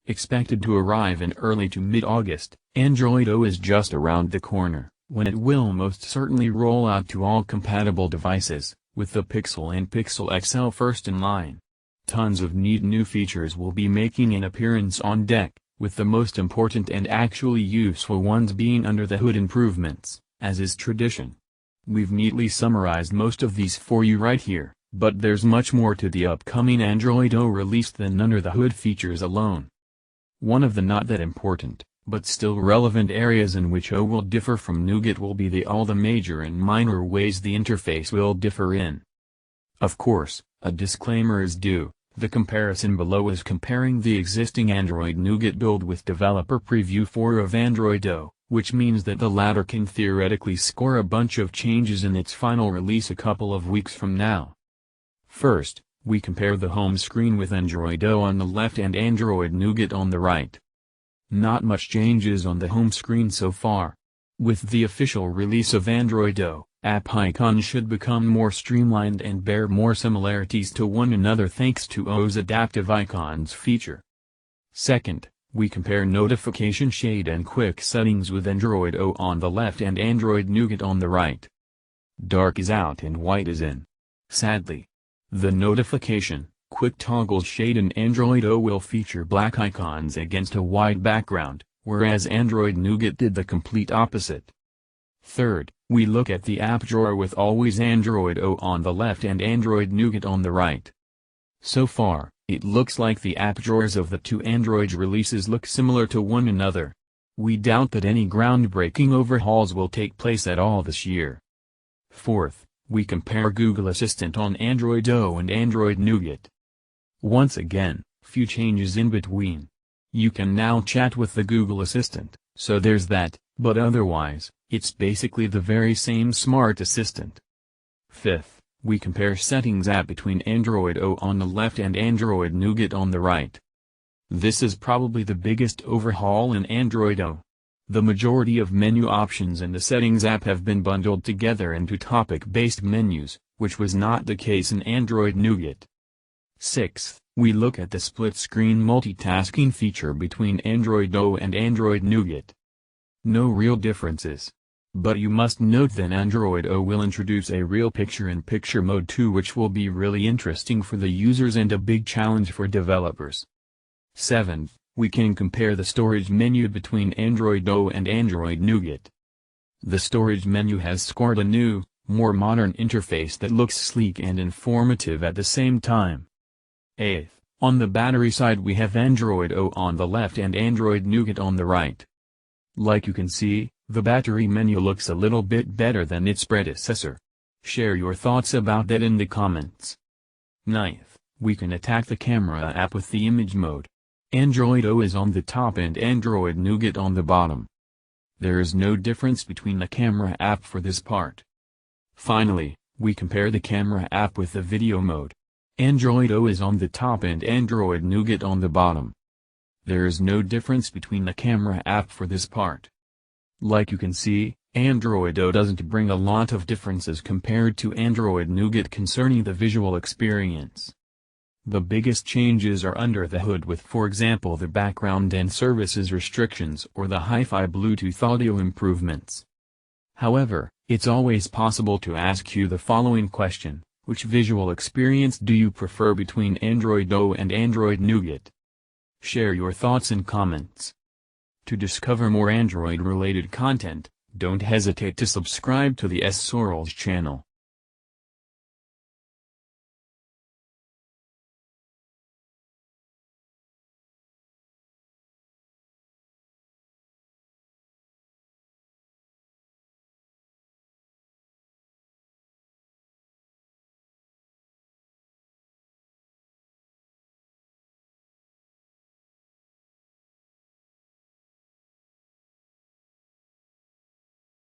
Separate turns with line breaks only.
Expected to arrive in early to mid-August, Android O is just around the corner, when it will most certainly roll out to all compatible devices, with the Pixel and Pixel XL first in line. Tons of neat new features will be making an appearance on deck, with the most important and actually useful ones being under-the-hood improvements, as is tradition. We've neatly summarized most of these for you right here, but there's much more to the upcoming Android O release than under-the-hood features alone. One of the not that important, but still relevant areas in which O will differ from Nougat will be all the major and minor ways the interface will differ in. Of course, a disclaimer is due. The comparison below is comparing the existing Android Nougat build with Developer Preview 4 of Android O, which means that the latter can theoretically score a bunch of changes in its final release a couple of weeks from now. First, we compare the home screen with Android O on the left and Android Nougat on the right. Not much changes on the home screen so far. With the official release of Android O, app icons should become more streamlined and bear more similarities to one another thanks to O's Adaptive Icons feature. Second, we compare notification shade and quick settings with Android O on the left and Android Nougat on the right. Dark is out and white is in. Sadly, the notification, quick toggle shade in Android O will feature black icons against a white background, whereas Android Nougat did the complete opposite. Third, we look at the app drawer with always Android O on the left and Android Nougat on the right. So far, it looks like the app drawers of the two Android releases look similar to one another. We doubt that any groundbreaking overhauls will take place at all this year. Fourth, we compare Google Assistant on Android O and Android Nougat. Once again, few changes in between. You can now chat with the Google Assistant, so there's that, but otherwise, it's basically the very same smart assistant. Fifth, we compare Settings app between Android O on the left and Android Nougat on the right. This is probably the biggest overhaul in Android O. The majority of menu options in the Settings app have been bundled together into topic-based menus, which was not the case in Android Nougat. Sixth, we look at the split-screen multitasking feature between Android O and Android Nougat. No real differences. But you must note that Android O will introduce a real picture-in-picture mode too, which will be really interesting for the users and a big challenge for developers. Seventh, we can compare the storage menu between Android O and Android Nougat. The storage menu has scored a new, more modern interface that looks sleek and informative at the same time. Eighth, on the battery side we have Android O on the left and Android Nougat on the right. Like you can see, the battery menu looks a little bit better than its predecessor. Share your thoughts about that in the comments. Ninth, we can attack the camera app with the image mode. Android O is on the top and Android Nougat on the bottom. There is no difference between the camera app for this part. Finally, we compare the camera app with the video mode. Android O is on the top and Android Nougat on the bottom. There is no difference between the camera app for this part. Like you can see, Android O doesn't bring a lot of differences compared to Android Nougat concerning the visual experience. The biggest changes are under the hood with, for example, the background and services restrictions or the hi-fi Bluetooth audio improvements. However, it's always possible to ask you the following question: which visual experience do you prefer between Android O and Android Nougat? Share your thoughts in comments. To discover more Android-related content, don't hesitate to subscribe to the S Sorrels channel.